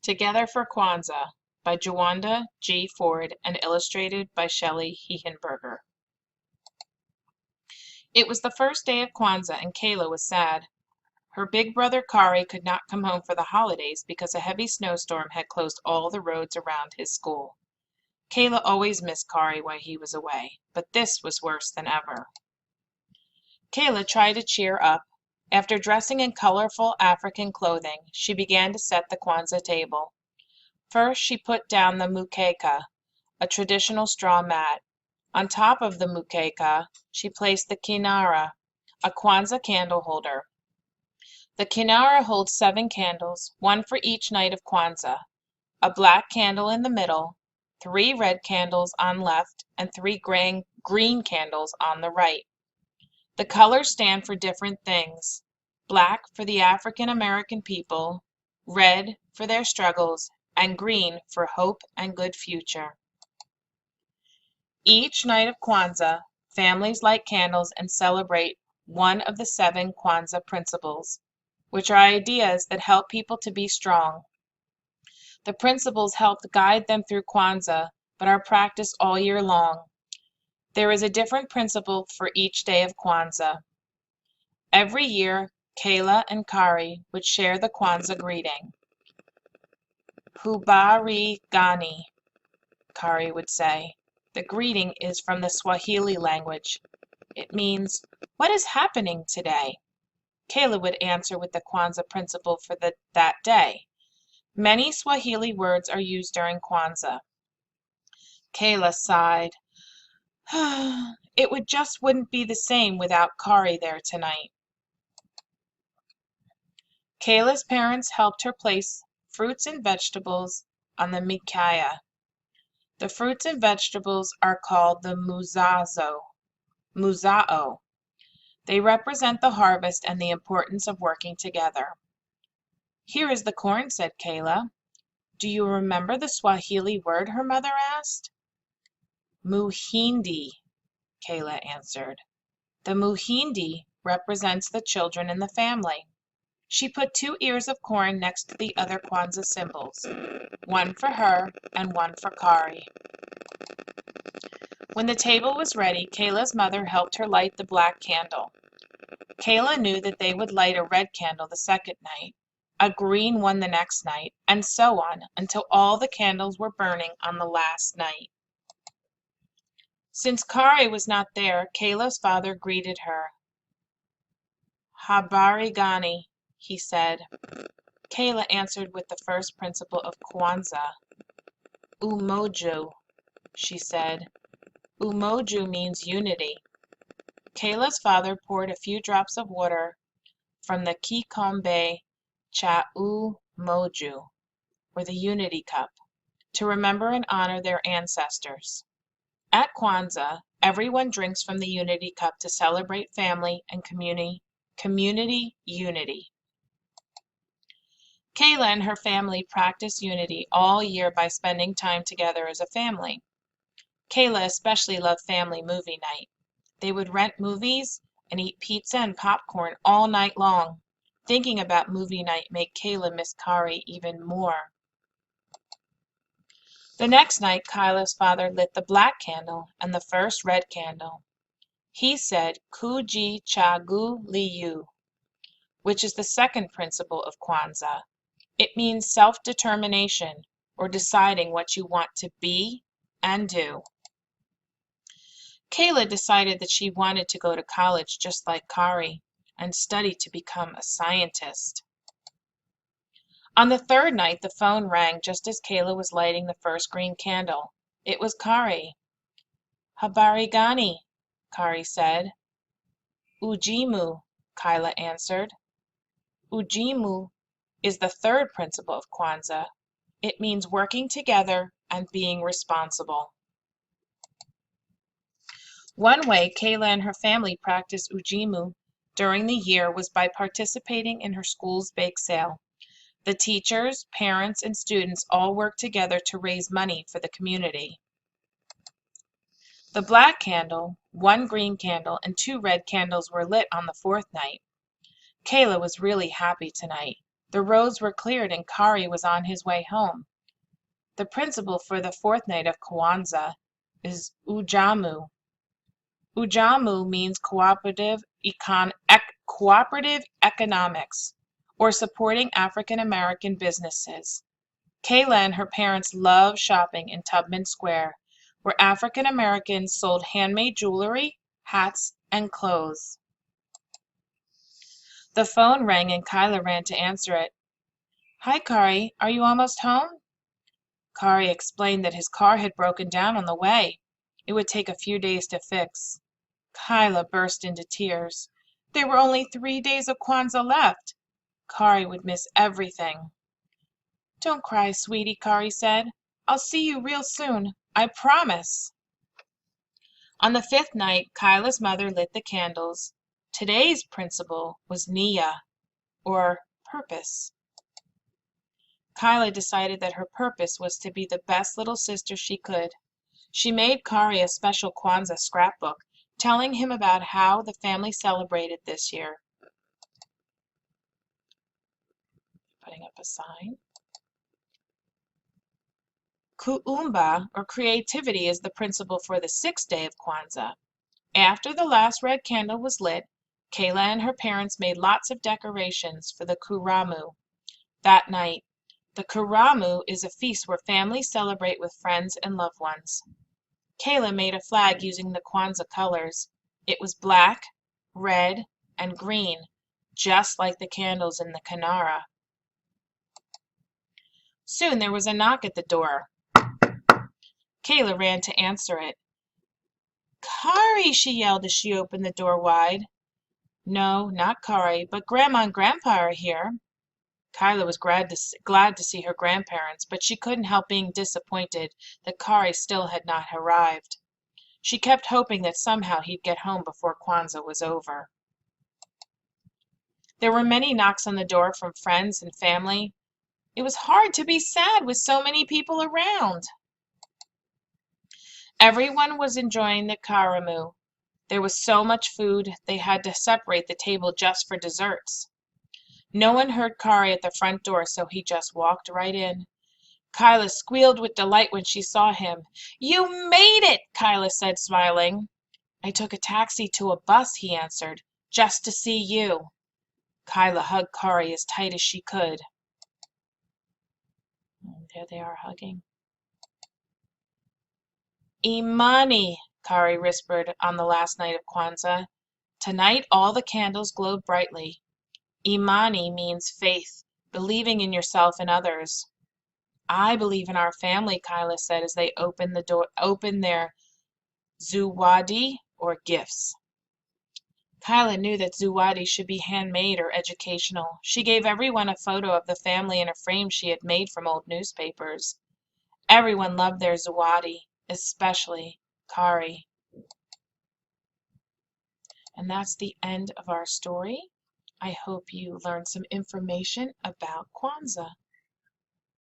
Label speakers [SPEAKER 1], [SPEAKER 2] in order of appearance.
[SPEAKER 1] Together for Kwanzaa by Jawanda G. Ford and illustrated by Shelley Hehenberger. It was the first day of Kwanzaa and Kayla was sad. Her big brother Kari could not come home for the holidays because a heavy snowstorm had closed all the roads around his school. Kayla always missed Kari while he was away, but this was worse than ever. Kayla tried to cheer up. After dressing in colorful African clothing, she began to set the Kwanzaa table. First, she put down the mukeka, a traditional straw mat. On top of the mukeka, she placed the kinara, a Kwanzaa candle holder. The kinara holds 7 candles, one for each night of Kwanzaa, a black candle in the middle, 3 red candles on left, and 3 green candles on the right. The colors stand for different things: black for the African American people, red for their struggles, and green for hope and good future. Each night of Kwanzaa, families light candles and celebrate one of the 7 Kwanzaa principles, which are ideas that help people to be strong. The principles help guide them through Kwanzaa, but are practiced all year long. There is a different principle for each day of Kwanzaa. Every year, Kayla and Kari would share the Kwanzaa greeting. Hubari Gani, Kari would say. The greeting is from the Swahili language. It means, "What is happening today?" Kayla would answer with the Kwanzaa principle for that day. Many Swahili words are used during Kwanzaa. Kayla sighed. It wouldn't be the same without Kari there tonight. Kayla's parents helped her place fruits and vegetables on the mikaya. The fruits and vegetables are called the muzao. They represent the harvest and the importance of working together. "Here is the corn," said Kayla. "Do you remember the Swahili word?" her mother asked. "Muhindi," Kayla answered. The muhindi represents the children in the family. She put 2 ears of corn next to the other Kwanzaa symbols, one for her and one for Kari. When the table was ready, Kayla's mother helped her light the black candle. Kayla knew that they would light a red candle the second night, a green one the next night, and so on until all the candles were burning on the last night. Since Kari was not there, Kayla's father greeted her. "Habari gani," he said. Kayla answered with the first principle of Kwanzaa. "Umoja," she said. Umoja means unity. Kayla's father poured a few drops of water from the kikombe cha umoja, or the unity cup, to remember and honor their ancestors. At Kwanzaa, everyone drinks from the unity cup to celebrate family and community unity. Kayla and her family practice unity all year by spending time together as a family. Kayla especially loved family movie night. They would rent movies and eat pizza and popcorn all night long. Thinking about movie night made Kayla miss Kari even more. The next night, Kayla's father lit the black candle and the first red candle. He said, "Kuji chagu liyu," which is the second principle of Kwanzaa. It means self-determination, or deciding what you want to be and do. Kayla decided that she wanted to go to college just like Kari and study to become a scientist. On the third night, the phone rang just as Kayla was lighting the first green candle. It was Kari. "Habari gani," Kari said. "Ujimu," Kayla answered. Ujimu is the third principle of Kwanzaa. It means working together and being responsible. One way Kayla and her family practiced ujimu during the year was by participating in her school's bake sale. The teachers, parents, and students all worked together to raise money for the community. The black candle, 1 green candle, and 2 red candles were lit on the 4th night. Kayla was really happy tonight. The roads were cleared and Kari was on his way home. The principle for the fourth night of Kwanzaa is Ujamu. Ujamu means cooperative economics, or supporting African American businesses. Kayla and her parents love shopping in Tubman Square, where African Americans sold handmade jewelry, hats, and clothes. The phone rang and Kyla ran to answer it. "Hi, Kari. Are you almost home?" Kari explained that his car had broken down on the way. It would take a few days to fix. Kyla burst into tears. There were only 3 days of Kwanzaa left. Kari would miss everything. "Don't cry, sweetie," Kari said. "I'll see you real soon. I promise." On the fifth night, Kyla's mother lit the candles. Today's principle was Nia, or purpose. Kyla decided that her purpose was to be the best little sister she could. She made Kari a special Kwanzaa scrapbook, telling him about how the family celebrated this year. Putting up a sign. Kuumba, or creativity, is the principle for the sixth day of Kwanzaa. After the last red candle was lit, Kayla and her parents made lots of decorations for the Kuramu. That night, the Kuramu is a feast where families celebrate with friends and loved ones. Kayla made a flag using the Kwanzaa colors. It was black, red, and green, just like the candles in the Kinara. Soon there was a knock at the door. Kayla ran to answer it. "Kari!" she yelled as she opened the door wide. "No, not Kari, but Grandma and Grandpa are here." Kyla was glad to see her grandparents, but she couldn't help being disappointed that Kari still had not arrived. She kept hoping that somehow he'd get home before Kwanzaa was over. There were many knocks on the door from friends and family. It was hard to be sad with so many people around. Everyone was enjoying the karamu. There was so much food, they had to separate the table just for desserts. No one heard Kari at the front door, so he just walked right in. Kyla squealed with delight when she saw him. "You made it!" Kyla said, smiling. "I took a taxi to a bus," he answered, "just to see you." Kyla hugged Kari as tight as she could. And there they are hugging. "Imani," Kari whispered on the last night of Kwanzaa. Tonight all the candles glowed brightly. Imani means faith, believing in yourself and others. "I believe in our family," Kyla said as they opened their zawadi, or gifts. Kyla knew that zawadi should be handmade or educational. She gave everyone a photo of the family in a frame she had made from old newspapers. Everyone loved their zawadi, especially Kari. And that's the end of our story. I hope you learned some information about Kwanzaa.